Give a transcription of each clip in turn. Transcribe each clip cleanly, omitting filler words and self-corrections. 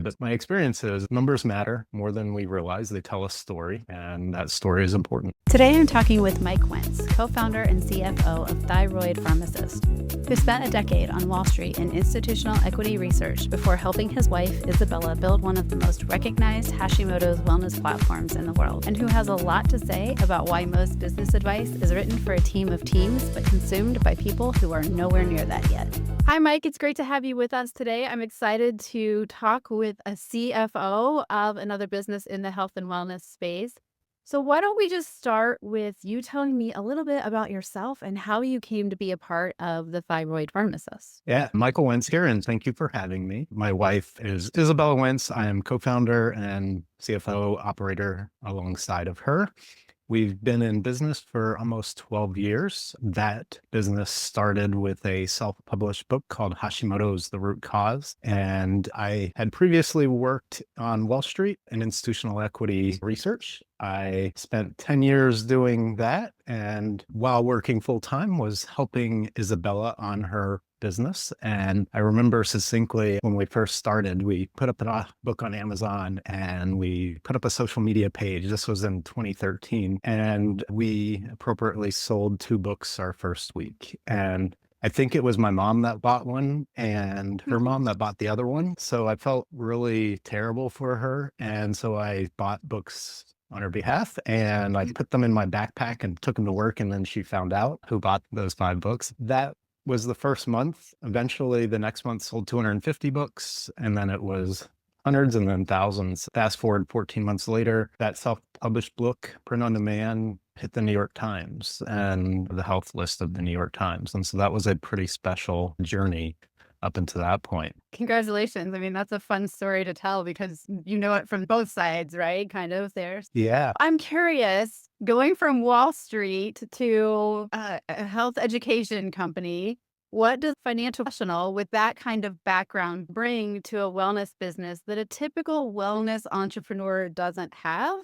But my experience is numbers matter more than we realize. They tell a story, and that story is important. Today I'm talking with Mike Wentz, co-founder and CFO of Thyroid Pharmacist, who spent a decade on Wall Street in institutional equity research before helping his wife, Isabella, build one of the most recognized Hashimoto's wellness platforms in the world, and who has a lot to say about why most business advice is written for a team of teams, but consumed by people who are nowhere near that yet. Hi, Mike. It's great to have you with us today. I'm excited to talk with a CFO of another business in the health and wellness space. So why don't we just start with you telling me a little bit about yourself and how you came to be a part of the Thyroid Pharmacist? Yeah, Michael Wentz here, and thank you for having me. My wife is Isabella Wentz. I am co-founder and CFO operator alongside of her. We've been in business for almost 12 years. That business started with a self-published book called Hashimoto's The Root Cause. And I had previously worked on Wall Street in institutional equity research. I spent 10 years doing that. And while working full-time was helping Isabella on her business. And I remember succinctly when we first started, we put up a book on Amazon and we put up a social media page. This was in 2013. And we appropriately sold 2 books our first week. And I think it was my mom that bought one and her mom that bought the other one. So I felt really terrible for her. And so I bought books on her behalf and I put them in my backpack and took them to work. And then she found out who bought those 5 books. That was the first month. Eventually, the next month sold 250 books, and then it was hundreds and then thousands. Fast forward 14 months later, that self-published book, print on demand, hit the New York Times and the health list of the New York Times. And so that was a pretty special journey up until that point. Congratulations. I mean, that's a fun story to tell because you know it from both sides, right? Kind of there. Yeah. I'm curious, going from Wall Street to a health education company, what does a financial professional with that kind of background bring to a wellness business that a typical wellness entrepreneur doesn't have?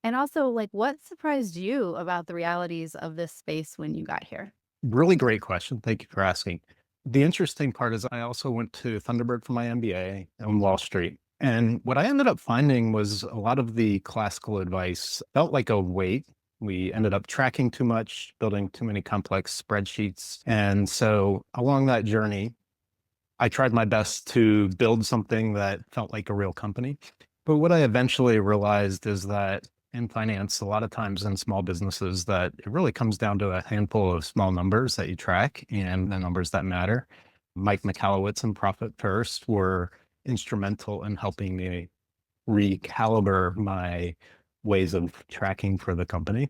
And also, like, what surprised you about the realities of this space when you got here? Really great question. Thank you for asking. The interesting part is I also went to Thunderbird for my MBA on Wall Street. And what I ended up finding was a lot of the classical advice felt like a weight. We ended up tracking too much, building too many complex spreadsheets. And so along that journey, I tried my best to build something that felt like a real company. But what I eventually realized is that in finance, a lot of times in small businesses, that it really comes down to a handful of small numbers that you track and the numbers that matter. Mike McAllowitz and Profit First were instrumental in helping me recalibrate my ways of tracking for the company,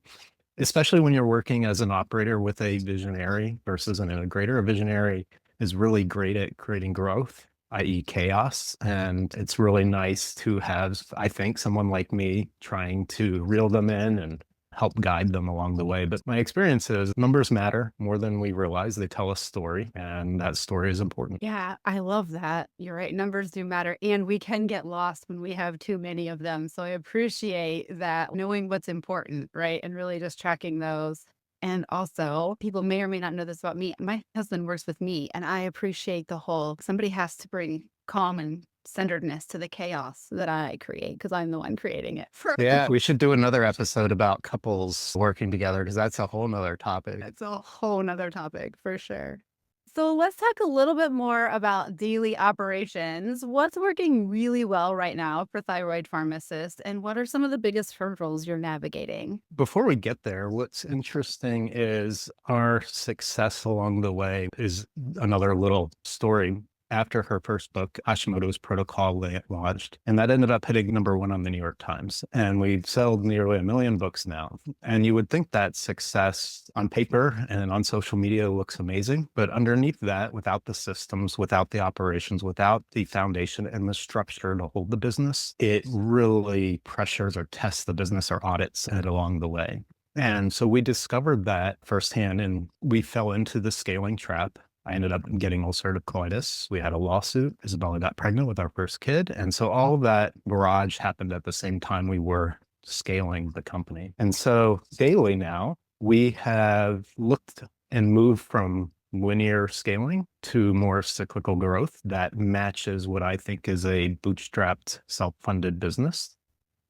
especially when you're working as an operator with a visionary versus an integrator. A visionary is really great at creating growth, i.e. chaos. And it's really nice to have, I think, someone like me trying to reel them in and help guide them along the way. But my experience is numbers matter more than we realize. They tell a story, and that story is important. Yeah, I love that. You're right. Numbers do matter, and we can get lost when we have too many of them. So I appreciate that knowing what's important, right? And really just tracking those. And also, people may or may not know this about me. My husband works with me, and I appreciate the whole somebody has to bring calm and centeredness to the chaos that I create because I'm the one creating it. Yeah, we should do another episode about couples working together because that's a whole nother topic. It's a whole nother topic for sure. So let's talk a little bit more about daily operations. What's working really well right now for Thyroid Pharmacist, and what are some of the biggest hurdles you're navigating? Before we get there, what's interesting is our success along the way is another little story. After her first book, Hashimoto's Protocol launched, and that ended up hitting #1 on the New York Times. And we've sold nearly 1 million books now. And you would think that success on paper and on social media looks amazing, but underneath that, without the systems, without the operations, without the foundation and the structure to hold the business, it really pressures or tests the business or audits it along the way. And so we discovered that firsthand, and we fell into the scaling trap. I ended up getting ulcerative colitis. We had a lawsuit. Isabella got pregnant with our first kid. And so all of that barrage happened at the same time we were scaling the company. And so daily now, we have looked and moved from linear scaling to more cyclical growth that matches what I think is a bootstrapped, self-funded business.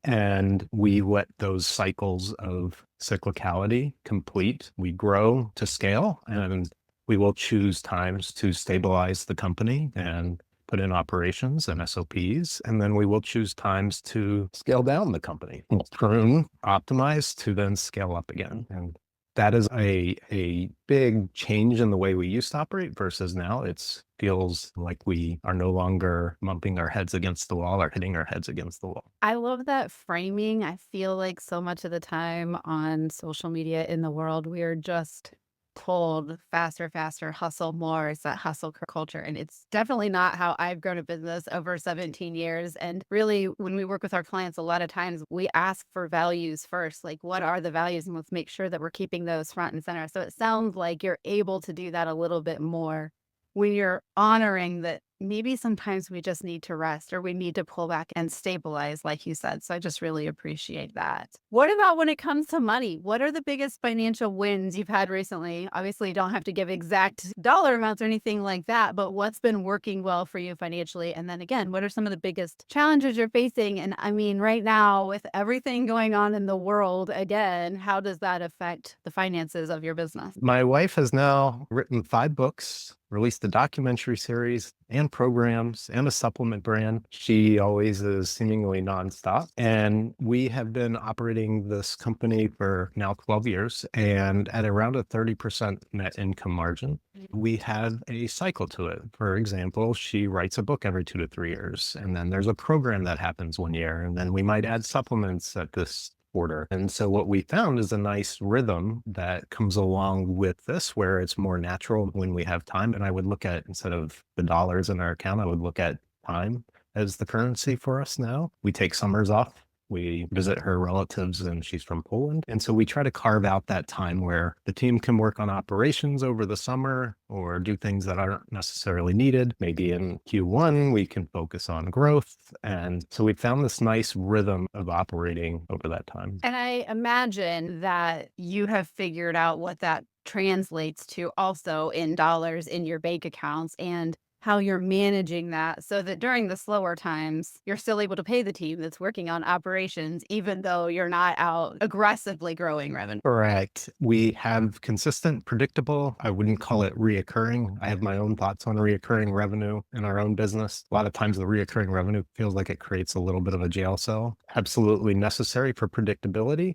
And we let those cycles of cyclicality complete. We grow to scale, and we will choose times to stabilize the company and put in operations and SOPs. And then we will choose times to scale down the company, prune, optimize to then scale up again. And that is a big change in the way we used to operate versus now. It feels like we are no longer bumping our heads against the wall or hitting our heads against the wall. I love that framing. I feel like so much of the time on social media in the world, we are just told faster, faster, hustle more. It's that culture. And it's definitely not how I've grown a business over 17 years. And really, when we work with our clients, a lot of times we ask for values first. Like, what are the values? And let's make sure that we're keeping those front and center. So it sounds like you're able to do that a little bit more when you're honoring that maybe sometimes we just need to rest or we need to pull back and stabilize, like you said. So I just really appreciate that. What about when it comes to money? What are the biggest financial wins you've had recently? Obviously, you don't have to give exact dollar amounts or anything like that, but what's been working well for you financially? And then again, what are some of the biggest challenges you're facing? And I mean, right now, with everything going on in the world, again, how does that affect the finances of your business? My wife has now written 5 books, released a documentary series and programs and a supplement brand. She always is seemingly nonstop. And we have been operating this company for now 12 years and at around a 30% net income margin. We have a cycle to it. For example, she writes a book every 2 to 3 years. And then there's a program that happens 1 year. And then we might add supplements at this quarter. And so what we found is a nice rhythm that comes along with this, where it's more natural when we have time. And I would look at, instead of the dollars in our account, I would look at time as the currency for us now. We take summers off. We visit her relatives, and she's from Poland. And so we try to carve out that time where the team can work on operations over the summer or do things that aren't necessarily needed. Maybe in Q1, we can focus on growth. And so we found this nice rhythm of operating over that time. And I imagine that you have figured out what that translates to also in dollars in your bank accounts and how you're managing that so that during the slower times, you're still able to pay the team that's working on operations, even though you're not out aggressively growing revenue. Correct. We have consistent, predictable, I wouldn't call it reoccurring. I have my own thoughts on reoccurring revenue in our own business. A lot of times the reoccurring revenue feels like it creates a little bit of a jail cell. Absolutely necessary for predictability,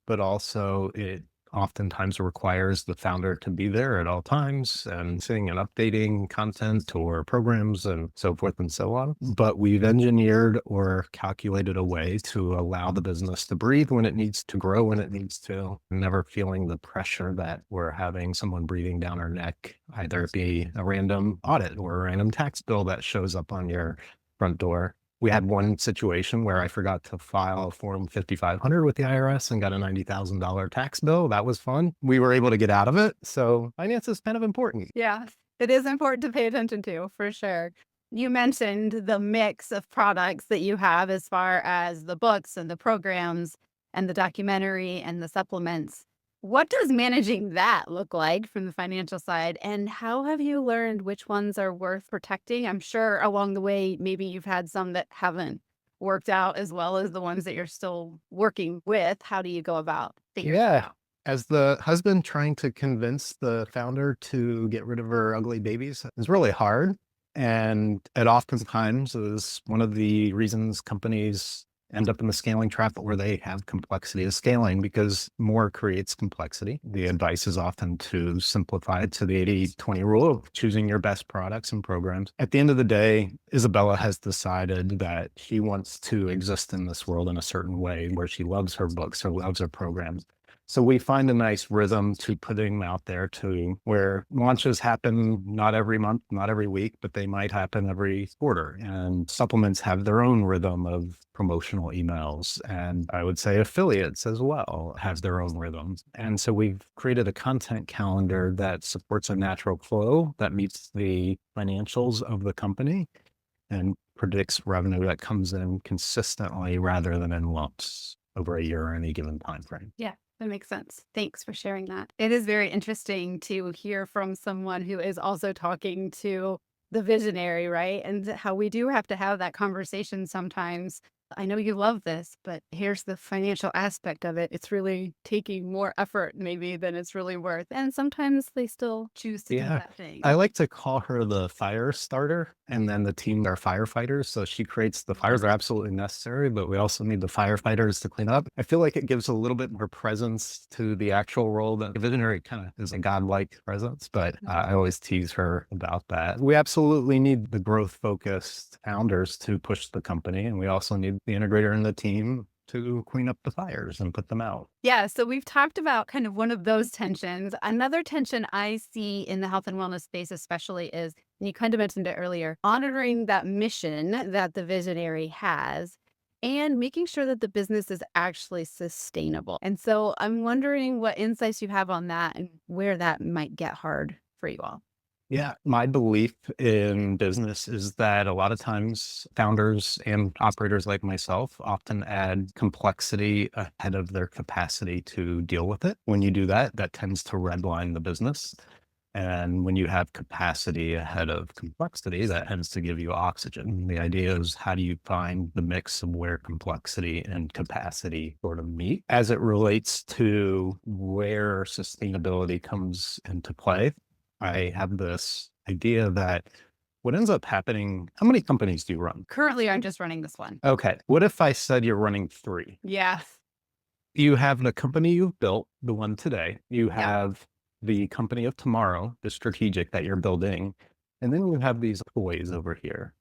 but also it oftentimes requires the founder to be there at all times and seeing and updating content or programs and so forth and so on. But we've engineered or calculated a way to allow the business to breathe when it needs to grow, when it needs to, never feeling the pressure that we're having someone breathing down our neck, either it be a random audit or a random tax bill that shows up on your front door. We had one situation where I forgot to file Form 5500 with the IRS and got a $90,000 tax bill. That was fun. We were able to get out of it. So finance is kind of important. Yeah, it is important to pay attention to, for sure. You mentioned the mix of products that you have as far as the books and the programs and the documentary and the supplements. What does managing that look like from the financial side? And how have you learned which ones are worth protecting? I'm sure along the way, maybe you've had some that haven't worked out as well as the ones that you're still working with. How do you go about figuring? Yeah. As the husband trying to convince the founder to get rid of her ugly babies is really hard. And it oftentimes is one of the reasons companies end up in the scaling trap where they have complexity of scaling, because more creates complexity. The advice is often to simplify it to the 80-20 rule of choosing your best products and programs. At the end of the day, Isabella has decided that she wants to exist in this world in a certain way where she loves her books or loves her programs. So we find a nice rhythm to putting them out there to where launches happen not every month, not every week, but they might happen every quarter. And supplements have their own rhythm of promotional emails. And I would say affiliates as well have their own rhythms. And so we've created a content calendar that supports a natural flow that meets the financials of the company and predicts revenue that comes in consistently rather than in lumps over a year or any given time frame. Yeah. That makes sense. Thanks for sharing that. It is very interesting to hear from someone who is also talking to the visionary, right? And how we do have to have that conversation sometimes. I know you love this, but here's the financial aspect of it. It's really taking more effort, maybe, than it's really worth. And sometimes they still choose to do Yeah. that I thing. like to call her the fire starter, and then the team are firefighters. So she creates the fires are absolutely necessary, but we also need the firefighters to clean up. I feel like it gives a little bit more presence to the actual role. That the visionary kind of is a godlike presence, but I always tease her about that. We absolutely need the growth focused founders to push the company, and we also need the integrator in the team to clean up the fires and put them out. Yeah, so we've talked about kind of one of those tensions. Another tension I see in the health and wellness space, especially, is, and you kind of mentioned it earlier, honoring that mission that the visionary has and making sure that the business is actually sustainable. And so I'm wondering what insights you have on that and where that might get hard for you all. Yeah, my belief in business is that a lot of times founders and operators like myself often add complexity ahead of their capacity to deal with it. When you do that, that tends to redline the business. And when you have capacity ahead of complexity, that tends to give you oxygen. The idea is how do you find the mix of where complexity and capacity sort of meet as it relates to where sustainability comes into play. I have this idea that what ends up happening, how many companies do you run? Currently, I'm just running this one. Okay. What if I said you're running three? Yes. You have the company you've built, the one today. You Yep. have the company of tomorrow, the strategic that you're building. And then you have these toys over here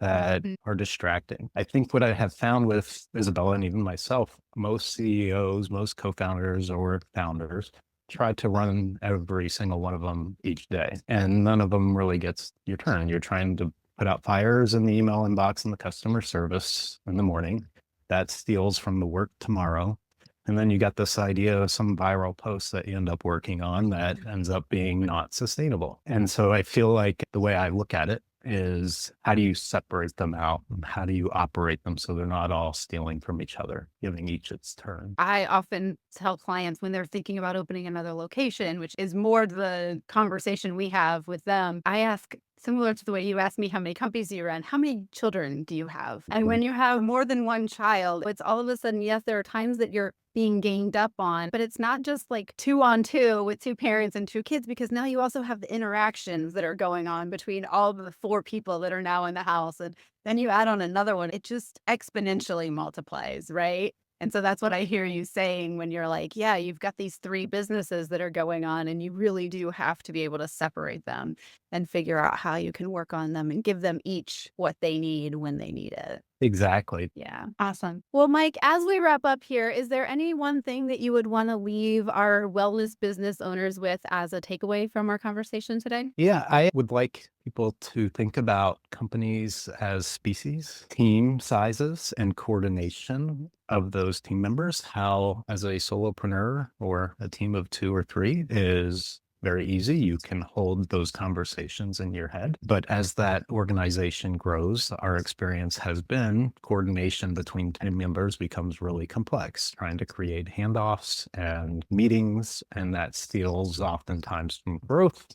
that Mm. are distracting. I think what I have found with Isabella and even myself, most CEOs, most co-founders or founders try to run every single one of them each day. And none of them really gets your turn. You're trying to put out fires in the email inbox and the customer service in the morning. That steals from the work tomorrow. And then you got this idea of some viral post that you end up working on that ends up being not sustainable. And so I feel like the way I look at it is how do you separate them out? How do you operate them so they're not all stealing from each other, giving each its turn? I often tell clients when they're thinking about opening another location, which is more the conversation we have with them, I ask, similar to the way you asked me, how many companies do you run? How many children do you have? And when you have more than one child, it's all of a sudden, yes, there are times that you're being ganged up on, but it's not just like 2 on 2 with two parents and two kids, because now you also have the interactions that are going on between all of the four people that are now in the house. And then you add on another one, it just exponentially multiplies, right? And so that's what I hear you saying when you're like, yeah, you've got these three businesses that are going on, and you really do have to be able to separate them and figure out how you can work on them and give them each what they need when they need it. Exactly. Yeah. Awesome. Well, Mike, as we wrap up here, is there any one thing that you would want to leave our wellness business owners with as a takeaway from our conversation today? Yeah, I would like people to think about companies as species, team sizes, and coordination of those team members. How, as a solopreneur or a team of two or three, is very easy. You can hold those conversations in your head. But as that organization grows, our experience has been coordination between team members becomes really complex, trying to create handoffs and meetings, and that steals oftentimes from growth.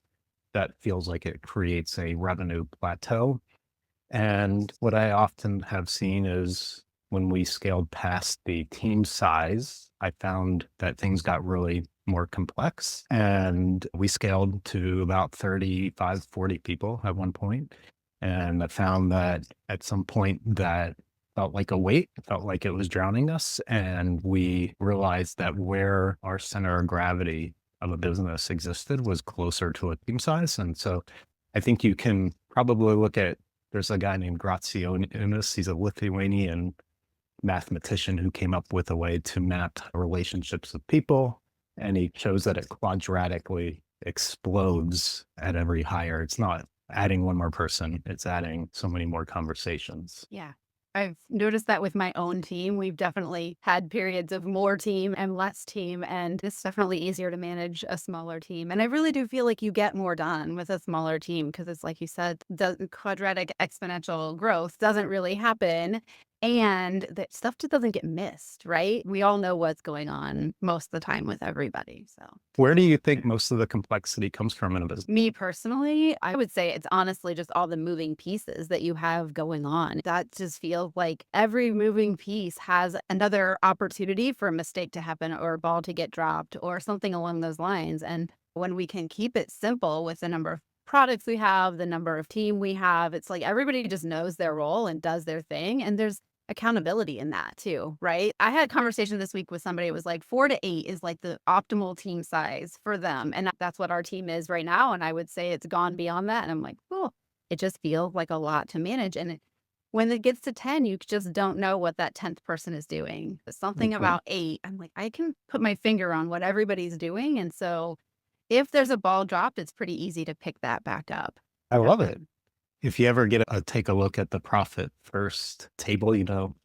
That feels like it creates a revenue plateau. And what I often have seen is when we scaled past the team size, I found that things got really more complex. And we scaled to about 35, 40 people at one point. And I found that at some point that felt like a weight, it felt like it was drowning us. And we realized that where our center of gravity of a business existed was closer to a team size. And so I think you can probably look at, there's a guy named Grazionis. He's a Lithuanian mathematician who came up with a way to map relationships of people. And he shows that it quadratically explodes at every hire. It's not adding one more person, it's adding so many more conversations. Yeah. I've noticed that with my own team. We've definitely had periods of more team and less team, and it's definitely easier to manage a smaller team. And I really do feel like you get more done with a smaller team because it's like you said, the quadratic exponential growth doesn't really happen and that stuff just doesn't get missed, right? We all know what's going on most of the time with everybody. So Where do you think most of the complexity comes from in a business? me personally, I would say it's honestly just all the moving pieces that you have going on. That just feels like every moving piece has another opportunity for a mistake to happen or a ball to get dropped or something along those lines. And when we can keep it simple with the number of products we have, the number of team we have, it's like everybody just knows their role and does their thing. And there's accountability in that too, right? I had a conversation this week with somebody. It was like 4 to 8 is like the optimal team size for them. And that's what our team is right now. And I would say it's gone beyond that. And I'm like, oh, it just feels like a lot to manage. And when it gets to 10, you just don't know what that 10th person is doing. But something about 8, I'm like, I can put my finger on what everybody's doing. And so if there's a ball dropped, it's pretty easy to pick that back up. I love it. If you ever take a look at the profit first table,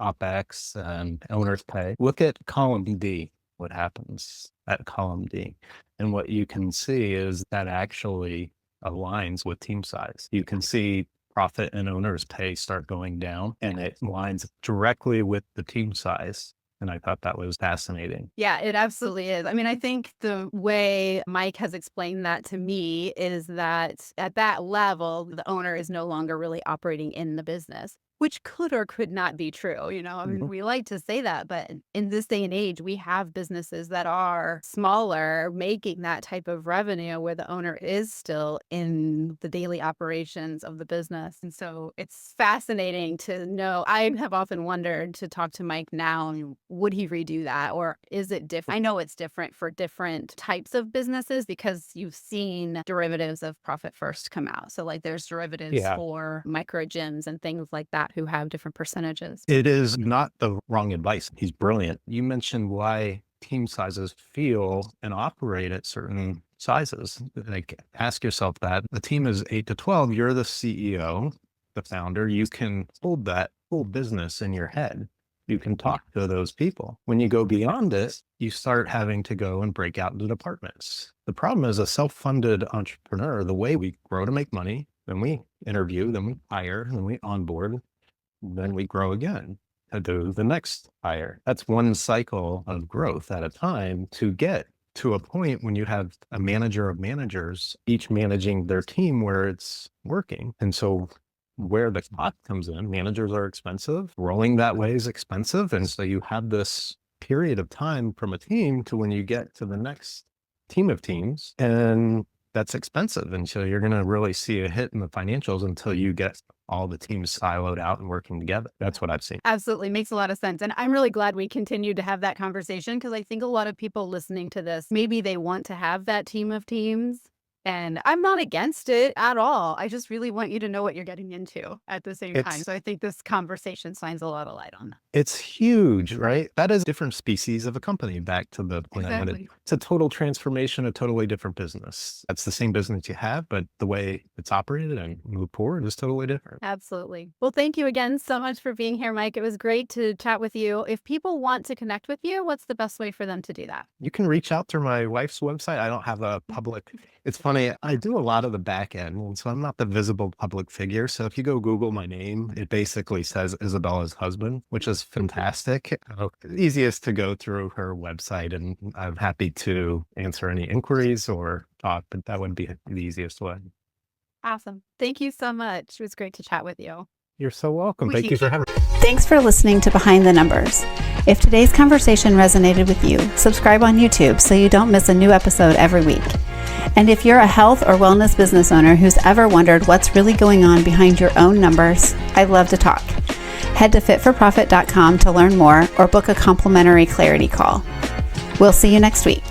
OpEx and owner's pay, look at column D, what happens at column D. And what you can see is that actually aligns with team size. You can see profit and owner's pay start going down, and it aligns directly with the team size. And I thought that was fascinating. Yeah, it absolutely is. I mean, I think the way Mike has explained that to me is that at that level, the owner is no longer really operating in the business, which could or could not be true. I mean, we like to say that, but in this day and age, we have businesses that are smaller, making that type of revenue where the owner is still in the daily operations of the business. And so it's fascinating to know. I have often wondered to talk to Mike now, would he redo that? Or is it different? I know it's different for different types of businesses because you've seen derivatives of profit first come out. So like there's derivatives for micro gyms and things like that who have different percentages. It is not the wrong advice. He's brilliant. You mentioned why team sizes feel and operate at certain sizes. Like, ask yourself that. The team is 8 to 12. You're the CEO, the founder. You can hold that whole business in your head. You can talk to those people. When you go beyond it, you start having to go and break out into departments. The problem is a self-funded entrepreneur, the way we grow to make money, then we interview, then we hire, then we onboard, then we grow again to do the next hire. That's one cycle of growth at a time to get to a point when you have a manager of managers, each managing their team where it's working. And so where the cost comes in, managers are expensive, rolling that way is expensive. And so you have this period of time from a team to when you get to the next team of teams, and that's expensive. And so you're going to really see a hit in the financials until you get all the teams siloed out and working together. That's what I've seen. Absolutely. Makes a lot of sense. And I'm really glad we continue to have that conversation because I think a lot of people listening to this, maybe they want to have that team of teams. And I'm not against it at all. I just really want you to know what you're getting into at the same time. So I think this conversation shines a lot of light on that. It's huge, right? That is a different species of a company, back to the point. Exactly. It's a total transformation, a totally different business. That's the same business you have, but the way it's operated and moved forward is totally different. Absolutely. Well, thank you again so much for being here, Mike. It was great to chat with you. If people want to connect with you, what's the best way for them to do that? You can reach out through my wife's website. I don't have a public, it's funny, I do a lot of the back end, and so I'm not the visible public figure. So if you go Google my name, it basically says Isabella's husband, which is fantastic. Easiest to go through her website, and I'm happy to answer any inquiries or talk, but that would be the easiest way. Awesome. Thank you so much. It was great to chat with you. You're so welcome. Thank you for having me. Thanks for listening to Behind the Numbers. If today's conversation resonated with you, subscribe on YouTube so you don't miss a new episode every week. And if you're a health or wellness business owner who's ever wondered what's really going on behind your own numbers, I'd love to talk. Head to fitforprofit.com to learn more or book a complimentary clarity call. We'll see you next week.